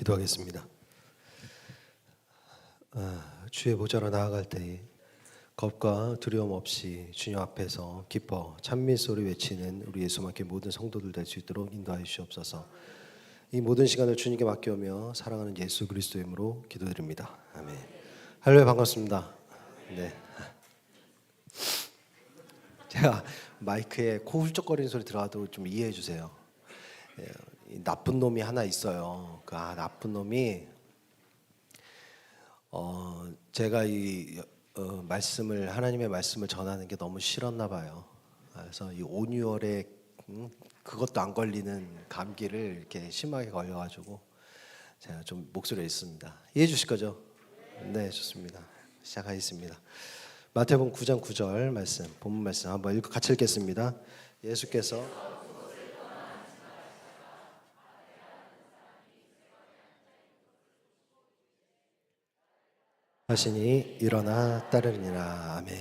기도하겠습니다. 주의 보좌로 나아갈 때에 겁과 두려움 없이 주님 앞에서 기뻐 찬미 소리 외치는 우리 예수만큼 모든 성도들 될 수 있도록 인도하여 주옵소서. 이 모든 시간을 주님께 맡겨오며 사랑하는 예수 그리스도의 이름으로 기도드립니다. 아멘. 할렐루야, 반갑습니다. 네. 제가 마이크에 코 훌쩍거리는 소리 들어가도 좀 이해해 주세요. 나쁜 놈이 하나 있어요. 그 나쁜 놈이 제가 이 말씀을 하나님의 말씀을 전하는 게 너무 싫었나 봐요. 그래서 이 온유월에 그것도 안 걸리는 감기를 이렇게 심하게 걸려가지고 제가 좀 목소리가 있습니다. 이해해 주실 거죠? 네, 좋습니다. 시작하겠습니다. 마태복음 9장 9절 말씀, 본문 말씀 한번 같이 읽겠습니다. 예수께서 하시니 일어나 따르니라. 아멘.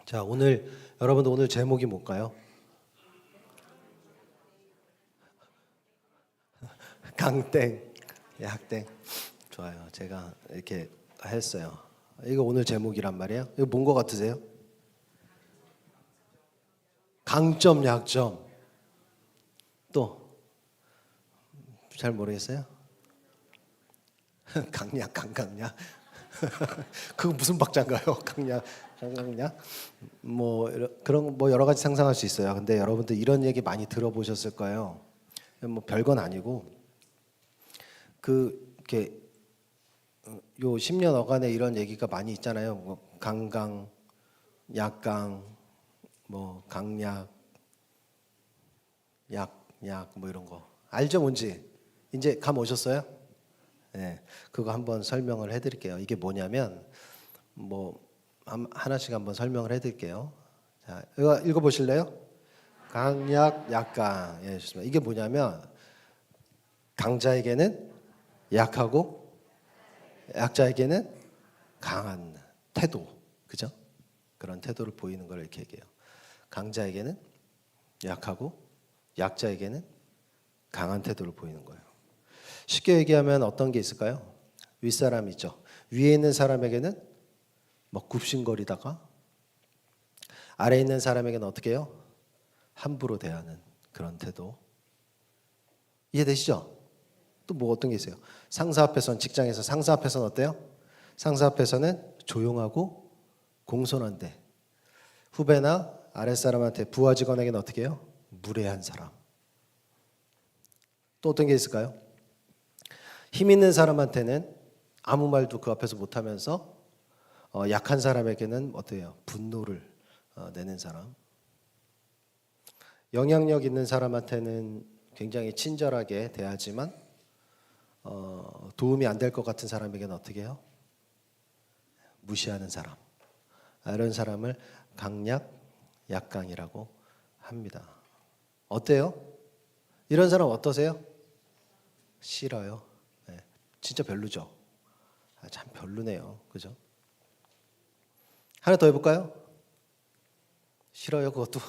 자, 여러분들 오늘 제목이 뭘까요? 강땡, 약땡. 좋아요. 제가 이렇게 했어요. 이거 오늘 제목이란 말이에요. 이거 뭔 거 같으세요? 강점, 약점. 또 잘 모르겠어요? 강약, 강강약. 그거 무슨 박자인가요? 강약, 강강약. 그런 여러 가지 상상할 수 있어요. 근데 여러분들 이런 얘기 많이 들어보셨을 거예요. 별건 아니고 이렇게 요 10년 어간에 이런 얘기가 많이 있잖아요. 강강, 약강, 강약, 약 이런 거 알죠? 뭔지 이제 감 오셨어요? 네, 그거 한번 설명을 해드릴게요. 이게 뭐냐면 하나씩 한번 설명을 해드릴게요. 자, 이거 읽어보실래요? 강약, 약강. 예, 좋습니다. 이게 뭐냐면 강자에게는 약하고 약자에게는 강한 태도, 그죠? 그런 태도를 보이는 걸 이렇게 얘기해요. 강자에게는 약하고 약자에게는 강한 태도를 보이는 거예요. 쉽게 얘기하면 어떤 게 있을까요? 윗사람 있죠. 위에 있는 사람에게는 굽신거리다가 아래에 있는 사람에게는 어떻게 해요? 함부로 대하는 그런 태도. 이해되시죠? 또 어떤 게 있어요? 상사 앞에서는, 직장에서 상사 앞에서는 어때요? 상사 앞에서는 조용하고 공손한데 후배나 아랫사람한테, 부하 직원에게는 어떻게 해요? 무례한 사람. 또 어떤 게 있을까요? 힘 있는 사람한테는 아무 말도 그 앞에서 못하면서 약한 사람에게는 어때요? 분노를 내는 사람. 영향력 있는 사람한테는 굉장히 친절하게 대하지만 도움이 안 될 것 같은 사람에게는 어떻게 해요? 무시하는 사람. 이런 사람을 강약, 약강이라고 합니다. 어때요? 이런 사람 어떠세요? 싫어요. 네, 진짜 별로죠. 참 별로네요. 그죠? 하나 더 해볼까요? 싫어요, 그것도.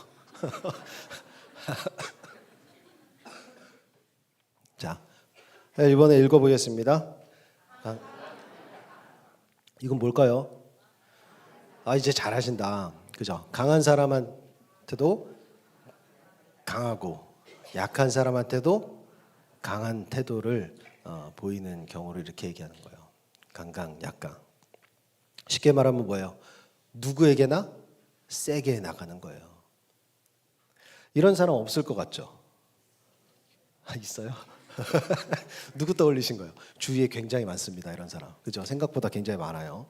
자, 이번에 읽어보겠습니다. 이건 뭘까요? 이제 잘하신다. 그죠? 강한 사람한테도 강하고 약한 사람한테도 강한 태도를 보이는 경우를 이렇게 얘기하는 거예요. 강강, 약강. 쉽게 말하면 뭐예요? 누구에게나 세게 나가는 거예요. 이런 사람 없을 것 같죠? 있어요? 누구 떠올리신 거예요? 주위에 굉장히 많습니다. 이런 사람. 그죠? 생각보다 굉장히 많아요.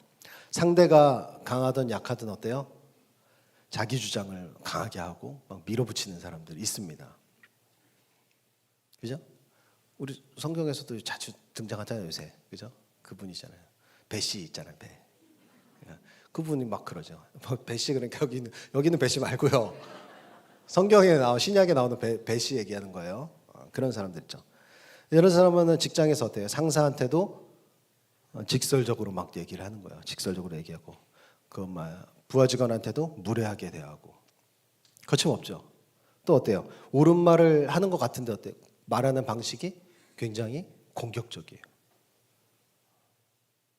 상대가 강하든 약하든 어때요? 자기 주장을 강하게 하고 막 밀어붙이는 사람들 있습니다. 그죠? 우리 성경에서도 자주 등장하잖아요, 요새. 그죠? 그분이잖아요. 배씨 있잖아요, 배. 그분이 막 그러죠. 배씨, 그러니까 여기는 배씨 말고요. 성경에 신약에 나오는 배씨 얘기하는 거예요. 그런 사람들 있죠. 이런 사람은 직장에서 어때요? 상사한테도 직설적으로 막 얘기를 하는 거예요. 직설적으로 얘기하고 부하 직원한테도 무례하게 대하고. 거침없죠. 또 어때요? 옳은 말을 하는 것 같은데 어때요? 말하는 방식이 굉장히 공격적이에요.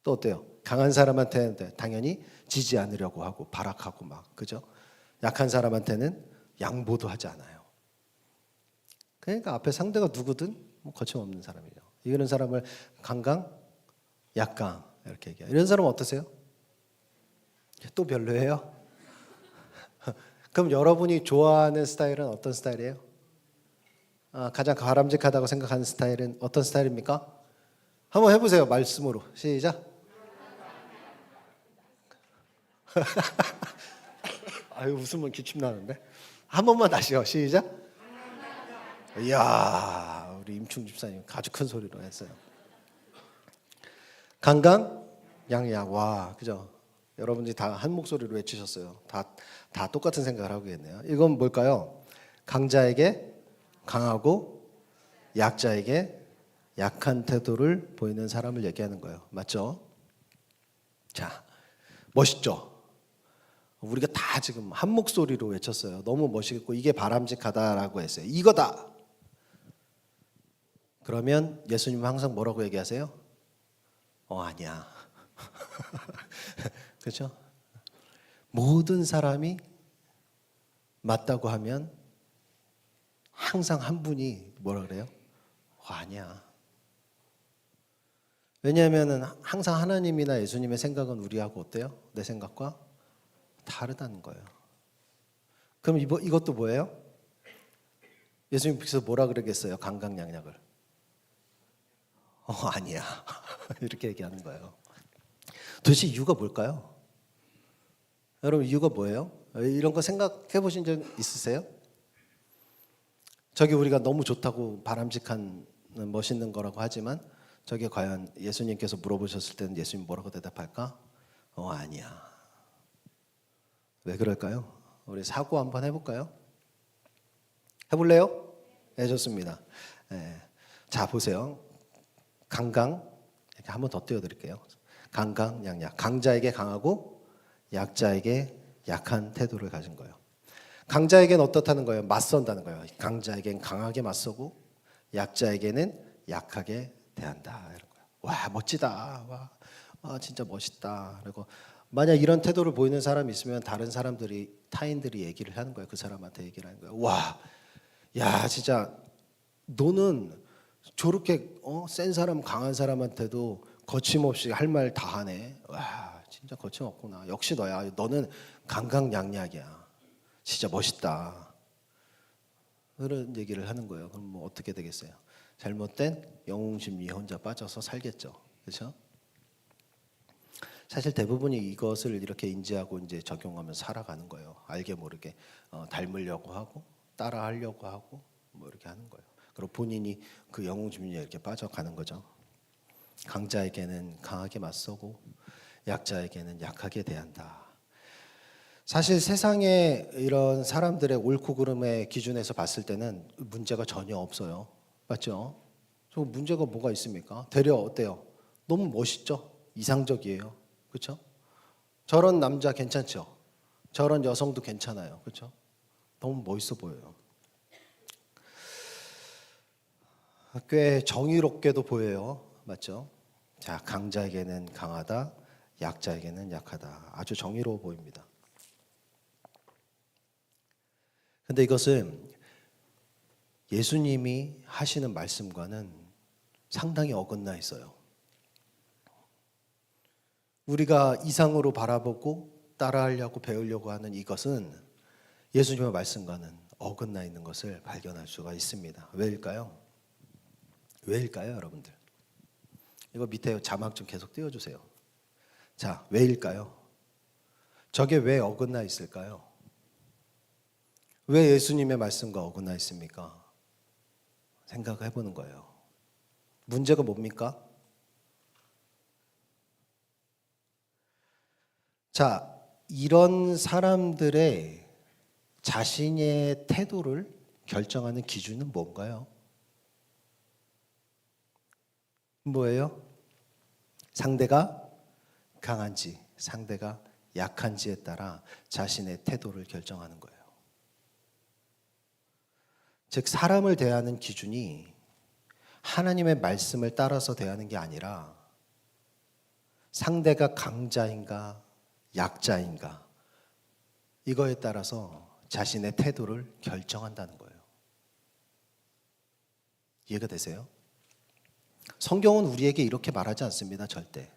또 어때요? 강한 사람한테는 당연히 지지 않으려고 하고 발악하고 막, 그죠? 약한 사람한테는 양보도 하지 않아요. 그러니까 앞에 상대가 누구든 뭐 거침없는 사람이죠. 이런 사람을 강강, 약강 이렇게 얘기해요. 이런 사람은 어떠세요? 또 별로예요? 그럼 여러분이 좋아하는 스타일은 어떤 스타일이에요? 가장 바람직하다고 생각하는 스타일은 어떤 스타일입니까? 한번 해보세요. 말씀으로. 시작. 아유, 웃으면 기침 나는데. 한 번만 다시요. 시작. 이야, 우리 임충 집사님 아주 큰 소리로 했어요. 강강, 양약. 와, 그죠? 여러분들이 다 한 목소리로 외치셨어요. 다 똑같은 생각을 하고 있네요. 이건 뭘까요? 강자에게 강하고 약자에게 약한 태도를 보이는 사람을 얘기하는 거예요. 맞죠? 자, 멋있죠? 우리가 다 지금 한 목소리로 외쳤어요. 너무 멋있고 이게 바람직하다라고 했어요. 이거다. 그러면 예수님은 항상 뭐라고 얘기하세요? 아니야. 그렇죠? 모든 사람이 맞다고 하면 항상 한 분이 뭐라 그래요? 아니야. 왜냐하면 항상 하나님이나 예수님의 생각은 우리하고 어때요? 내 생각과 다르다는 거예요. 그럼 이것도 뭐예요? 예수님께서 뭐라 그러겠어요? 강강약약을. 아니야. 이렇게 얘기하는 거예요. 도대체 이유가 뭘까요? 여러분 이유가 뭐예요? 이런 거 생각해 보신 적 있으세요? 저게 우리가 너무 좋다고 바람직한 멋있는 거라고 하지만 저게 과연 예수님께서 물어보셨을 때는 예수님 뭐라고 대답할까? 아니야. 왜 그럴까요? 우리 사고 한번 해볼까요? 해볼래요? 네, 좋습니다. 네. 자, 보세요. 강강, 이렇게 한번 더 띄워드릴게요. 강강, 양약. 강자에게 강하고 약자에게 약한 태도를 가진 거예요. 강자에게는 어떻다는 거예요? 맞선다는 거예요. 강자에게는 강하게 맞서고 약자에게는 약하게 대한다. 이런 거예요. 와, 멋지다. 와, 진짜 멋있다. 그리고 만약 이런 태도를 보이는 사람이 있으면 다른 사람들이 타인들이 얘기를 하는 거예요. 그 사람한테 얘기를 하는 거예요. 와, 야, 진짜 너는 저렇게 센 사람, 강한 사람한테도 거침없이 할 말 다 하네. 와, 진짜 거침없구나. 역시 너야. 너는 강강약약이야. 진짜 멋있다. 그런 얘기를 하는 거예요. 그럼 뭐 어떻게 되겠어요? 잘못된 영웅심리에 혼자 빠져서 살겠죠. 그렇죠? 사실 대부분이 이것을 이렇게 인지하고 이제 적용하면서 살아가는 거예요. 알게 모르게 닮으려고 하고 따라하려고 하고 뭐 이렇게 하는 거예요. 그리고 본인이 그 영웅심리에 이렇게 빠져가는 거죠. 강자에게는 강하게 맞서고 약자에게는 약하게 대한다. 사실 세상에 이런 사람들의 옳고 그름의 기준에서 봤을 때는 문제가 전혀 없어요. 맞죠? 저 문제가 뭐가 있습니까? 되려 어때요? 너무 멋있죠? 이상적이에요. 그렇죠? 저런 남자 괜찮죠? 저런 여성도 괜찮아요. 그렇죠? 너무 멋있어 보여요. 꽤 정의롭게도 보여요. 맞죠? 자, 강자에게는 강하다, 약자에게는 약하다. 아주 정의로워 보입니다. 근데 이것은 예수님이 하시는 말씀과는 상당히 어긋나 있어요. 우리가 이상으로 바라보고 따라하려고 배우려고 하는 이것은 예수님의 말씀과는 어긋나 있는 것을 발견할 수가 있습니다. 왜일까요? 왜일까요, 여러분들? 이거 밑에 자막 좀 계속 띄워주세요. 자, 왜일까요? 저게 왜 어긋나 있을까요? 왜 예수님의 말씀과 어긋나 있습니까? 생각해 보는 거예요. 문제가 뭡니까? 자, 이런 사람들의 자신의 태도를 결정하는 기준은 뭔가요? 뭐예요? 상대가 강한지, 상대가 약한지에 따라 자신의 태도를 결정하는 거예요. 즉, 사람을 대하는 기준이 하나님의 말씀을 따라서 대하는 게 아니라 상대가 강자인가 약자인가 이거에 따라서 자신의 태도를 결정한다는 거예요. 이해가 되세요? 성경은 우리에게 이렇게 말하지 않습니다. 절대.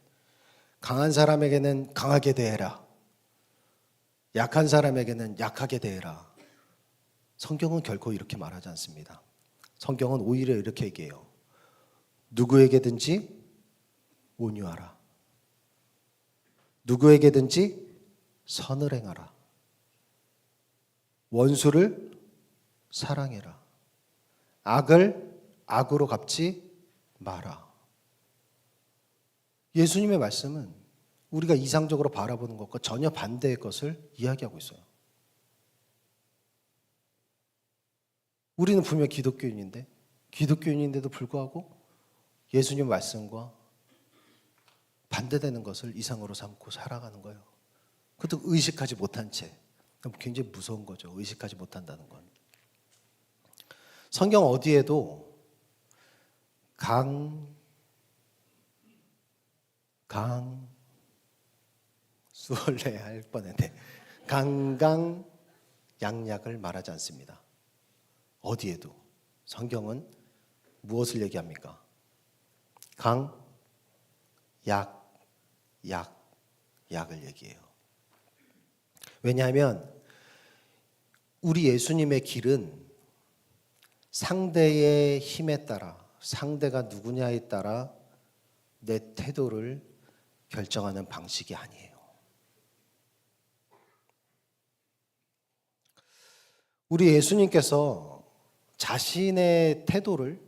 강한 사람에게는 강하게 대해라. 약한 사람에게는 약하게 대해라. 성경은 결코 이렇게 말하지 않습니다. 성경은 오히려 이렇게 얘기해요. 누구에게든지 온유하라. 누구에게든지 선을 행하라. 원수를 사랑해라. 악을 악으로 갚지 마라. 예수님의 말씀은 우리가 이상적으로 바라보는 것과 전혀 반대의 것을 이야기하고 있어요. 우리는 분명 기독교인인데도 불구하고 예수님 말씀과 반대되는 것을 이상으로 삼고 살아가는 거예요. 그것도 의식하지 못한 채. 굉장히 무서운 거죠. 의식하지 못한다는 건. 성경 어디에도 수월래 할 뻔했네. 양약을 말하지 않습니다. 어디에도. 성경은 무엇을 얘기합니까? 약을 얘기해요. 왜냐하면 우리 예수님의 길은 상대의 힘에 따라, 상대가 누구냐에 따라 내 태도를 결정하는 방식이 아니에요. 우리 예수님께서 자신의 태도를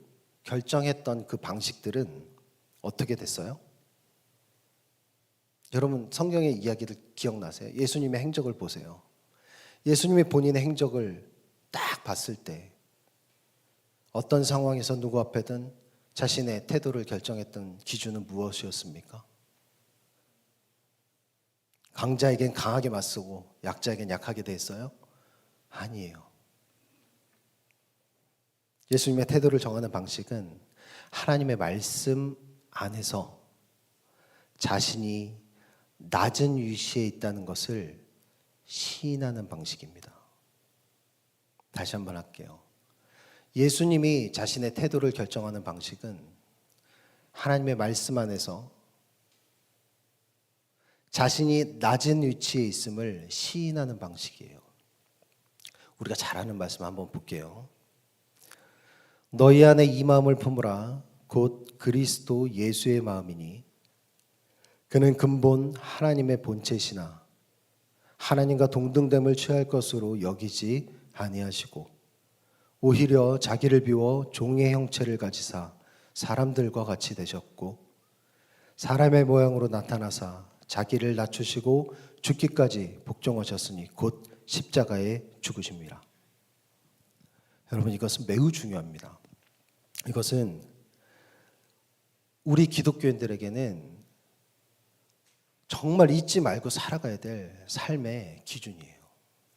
결정했던 그 방식들은 어떻게 됐어요? 여러분 성경의 이야기를 기억나세요? 예수님의 행적을 보세요. 예수님이 본인의 행적을 딱 봤을 때 어떤 상황에서 누구 앞에든 자신의 태도를 결정했던 기준은 무엇이었습니까? 강자에겐 강하게 맞서고 약자에겐 약하게 대했어요? 아니에요. 예수님의 태도를 정하는 방식은 하나님의 말씀 안에서 자신이 낮은 위치에 있다는 것을 시인하는 방식입니다. 다시 한번 할게요. 예수님이 자신의 태도를 결정하는 방식은 하나님의 말씀 안에서 자신이 낮은 위치에 있음을 시인하는 방식이에요. 우리가 잘 아는 말씀 한번 볼게요. 너희 안에 이 마음을 품으라. 곧 그리스도 예수의 마음이니 그는 근본 하나님의 본체시나 하나님과 동등됨을 취할 것으로 여기지 아니하시고 오히려 자기를 비워 종의 형체를 가지사 사람들과 같이 되셨고 사람의 모양으로 나타나사 자기를 낮추시고 죽기까지 복종하셨으니 곧 십자가에 죽으십니다. 여러분 이것은 매우 중요합니다. 이것은 우리 기독교인들에게는 정말 잊지 말고 살아가야 될 삶의 기준이에요.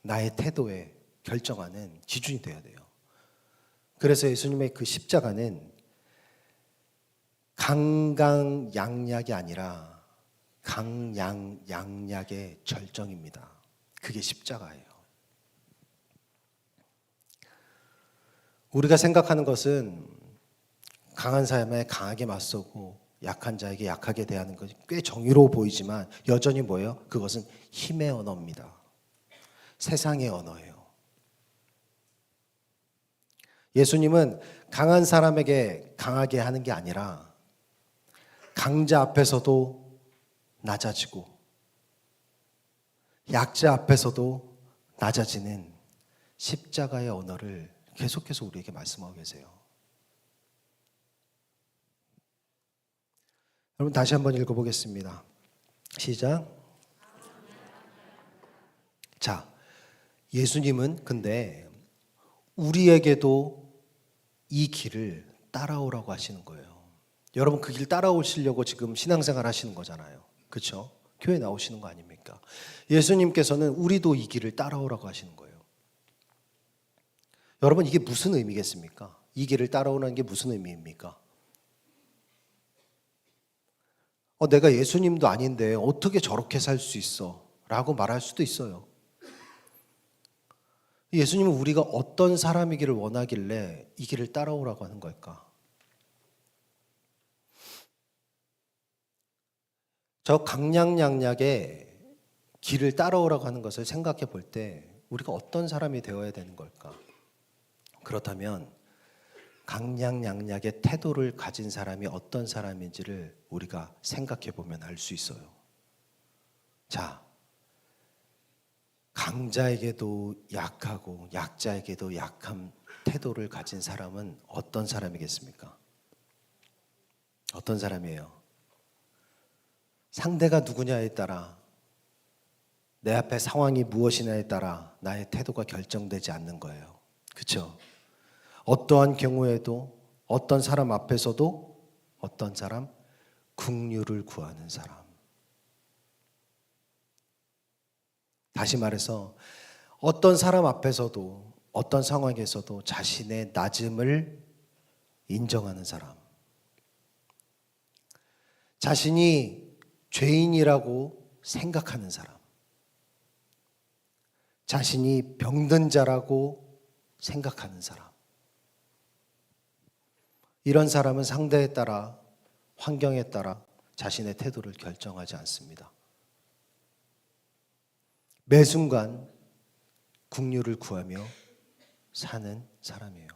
나의 태도에 결정하는 기준이 되어야 돼요. 그래서 예수님의 그 십자가는 강강약약이 아니라 강양양약의 절정입니다. 그게 십자가예요. 우리가 생각하는 것은 강한 사람에 강하게 맞서고 약한 자에게 약하게 대하는 것이 꽤 정의로워 보이지만 여전히 뭐예요? 그것은 힘의 언어입니다. 세상의 언어예요. 예수님은 강한 사람에게 강하게 하는 게 아니라 강자 앞에서도 낮아지고 약자 앞에서도 낮아지는 십자가의 언어를 계속해서 우리에게 말씀하고 계세요. 여러분 다시 한번 읽어보겠습니다. 시작. 자, 예수님은 근데 우리에게도 이 길을 따라오라고 하시는 거예요. 여러분 그 길 따라오시려고 지금 신앙생활 하시는 거잖아요. 그렇죠? 교회 나오시는 거 아닙니까? 예수님께서는 우리도 이 길을 따라오라고 하시는 거예요. 여러분 이게 무슨 의미겠습니까? 이 길을 따라오는 게 무슨 의미입니까? 내가 예수님도 아닌데 어떻게 저렇게 살 수 있어? 라고 말할 수도 있어요. 예수님은 우리가 어떤 사람이기를 원하길래 이 길을 따라오라고 하는 걸까? 저 강약약약의 길을 따라오라고 하는 것을 생각해 볼 때 우리가 어떤 사람이 되어야 되는 걸까? 그렇다면 강약약약의 태도를 가진 사람이 어떤 사람인지를 우리가 생각해 보면 알 수 있어요. 자, 강자에게도 약하고 약자에게도 약한 태도를 가진 사람은 어떤 사람이겠습니까? 어떤 사람이에요? 상대가 누구냐에 따라, 내 앞에 상황이 무엇이냐에 따라 나의 태도가 결정되지 않는 거예요. 그렇죠? 어떠한 경우에도 어떤 사람 앞에서도 어떤 사람? 긍휼을 구하는 사람. 다시 말해서 어떤 사람 앞에서도 어떤 상황에서도 자신의 낮음을 인정하는 사람. 자신이 죄인이라고 생각하는 사람. 자신이 병든 자라고 생각하는 사람. 이런 사람은 상대에 따라, 환경에 따라 자신의 태도를 결정하지 않습니다. 매 순간 긍휼을 구하며 사는 사람이에요.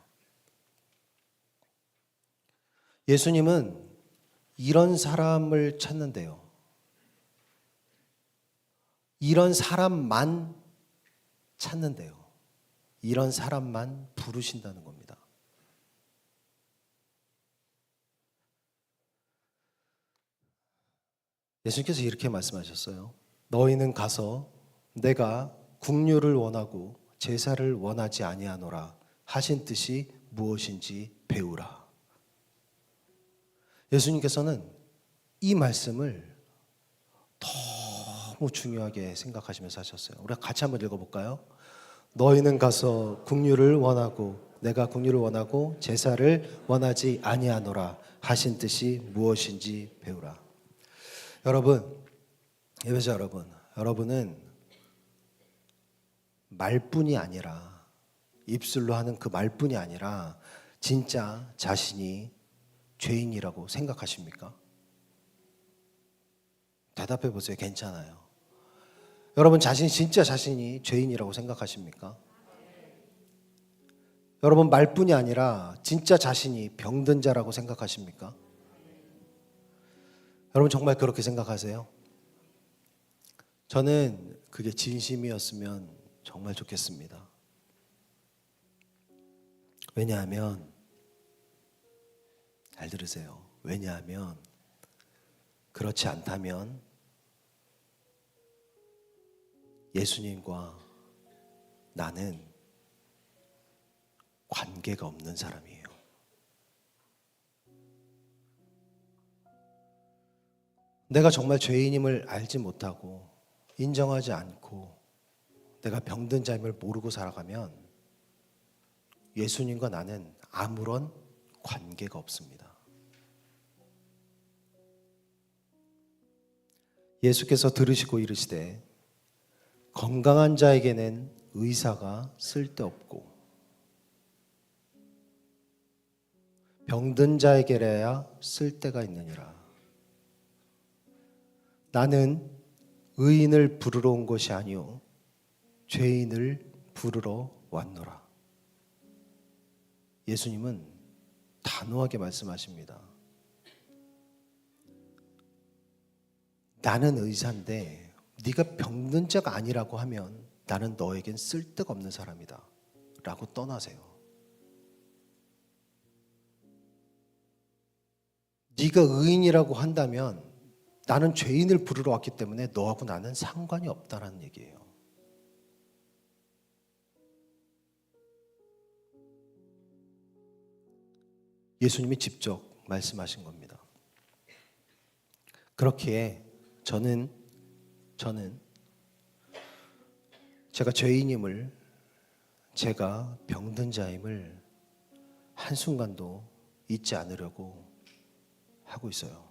예수님은 이런 사람을 찾는데요. 이런 사람만 찾는데요. 이런 사람만 부르신다는 겁니다. 예수님께서 이렇게 말씀하셨어요. 너희는 가서 내가 긍휼을 원하고 제사를 원하지 아니하노라 하신 뜻이 무엇인지 배우라. 예수님께서는 이 말씀을 너무 중요하게 생각하시면서 하셨어요. 우리가 같이 한번 읽어볼까요? 너희는 가서 긍휼을 원하고 내가 긍휼을 원하고 제사를 원하지 아니하노라 하신 뜻이 무엇인지 배우라. 여러분, 예배자 여러분, 여러분은 말뿐이 아니라, 입술로 하는 그 말뿐이 아니라 진짜 자신이 죄인이라고 생각하십니까? 대답해 보세요. 괜찮아요. 여러분 진짜 자신이 죄인이라고 생각하십니까? 여러분 말뿐이 아니라 진짜 자신이 병든 자라고 생각하십니까? 여러분 정말 그렇게 생각하세요? 저는 그게 진심이었으면 정말 좋겠습니다. 왜냐하면, 잘 들으세요. 왜냐하면 그렇지 않다면 예수님과 나는 관계가 없는 사람이에요. 내가 정말 죄인임을 알지 못하고 인정하지 않고 내가 병든 자임을 모르고 살아가면 예수님과 나는 아무런 관계가 없습니다. 예수께서 들으시고 이르시되 건강한 자에게는 의사가 쓸데없고 병든 자에게라야 쓸데가 있느니라. 나는 의인을 부르러 온 것이 아니요 죄인을 부르러 왔노라. 예수님은 단호하게 말씀하십니다. 나는 의사인데 네가 병든 자가 아니라고 하면 나는 너에겐 쓸데가 없는 사람이다 라고 떠나세요. 네가 의인이라고 한다면 나는 죄인을 부르러 왔기 때문에 너하고 나는 상관이 없다는 얘기예요. 예수님이 직접 말씀하신 겁니다. 그렇기에 저는 제가 죄인임을, 제가 병든 자임을 한순간도 잊지 않으려고 하고 있어요.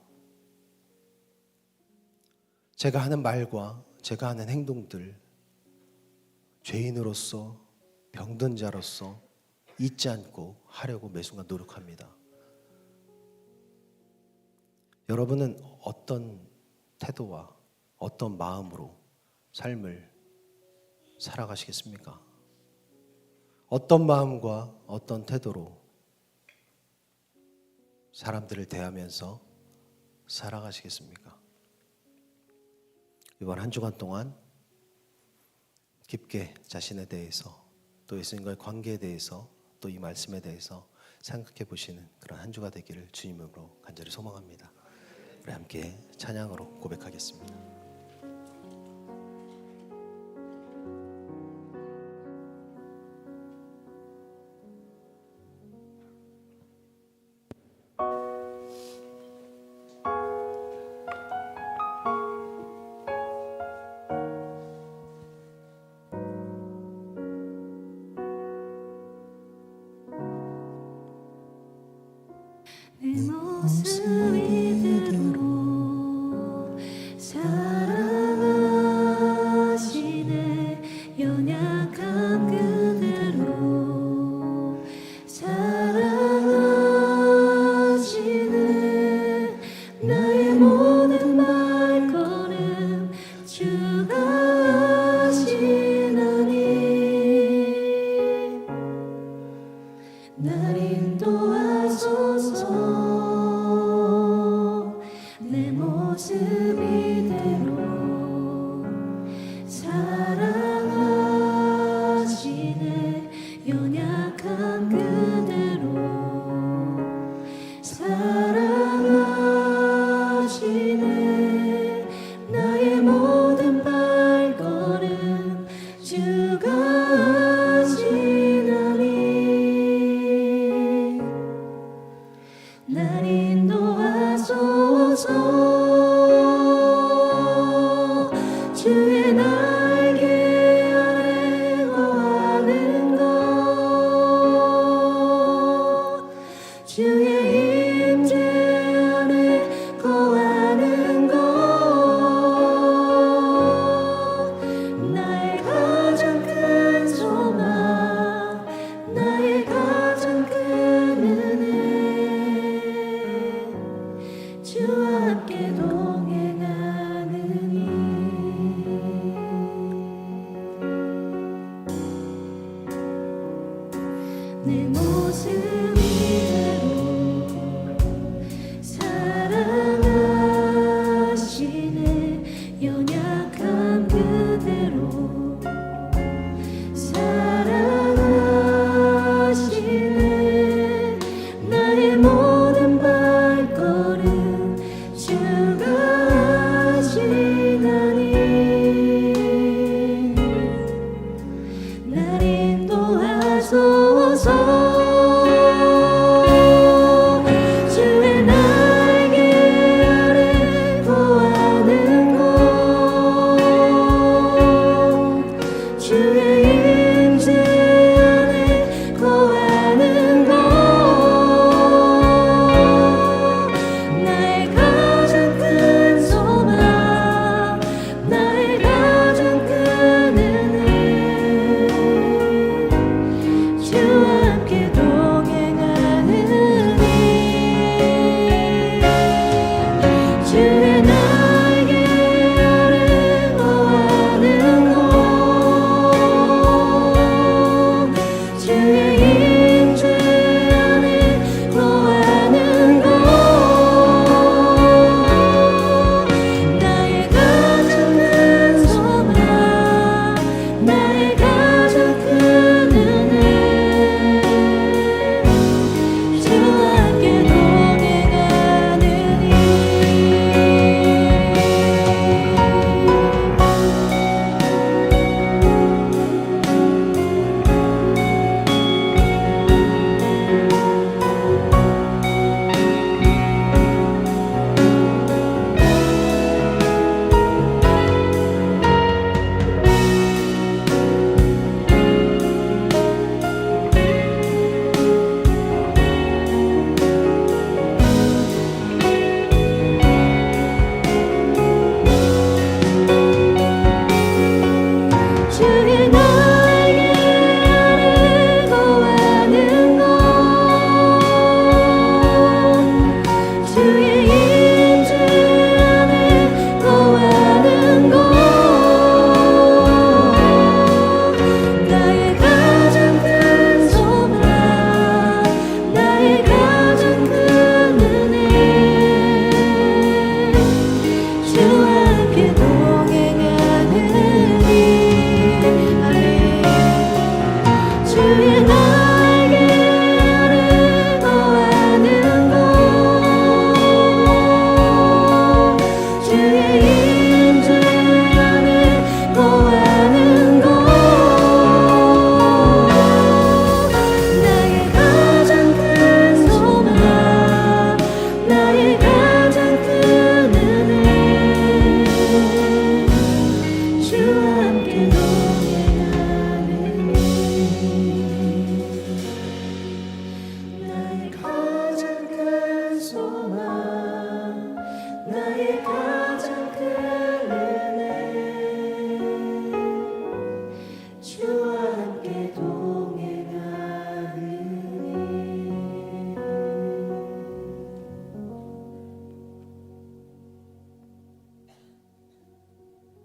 제가 하는 말과 제가 하는 행동들, 죄인으로서 병든 자로서 잊지 않고 하려고 매 순간 노력합니다. 여러분은 어떤 태도와 어떤 마음으로 삶을 살아가시겠습니까? 어떤 마음과 어떤 태도로 사람들을 대하면서 살아가시겠습니까? 이번 한 주간 동안 깊게 자신에 대해서 또 예수님과의 관계에 대해서 또 이 말씀에 대해서 생각해 보시는 그런 한 주가 되기를 주님으로 간절히 소망합니다. 우리 함께 찬양으로 고백하겠습니다. 내 모습 이대로 사랑하시네 연약함 그대로 사랑하시네 나의 모든 발걸음 주가 하시나니 날 인도하소서 내 모습 이대로 사랑하시네 연약한 그대로 사랑하시네 나의 모든 발걸음 주가 하시나니 날 인도하소서 주의 날개 아래 거하는 것 주의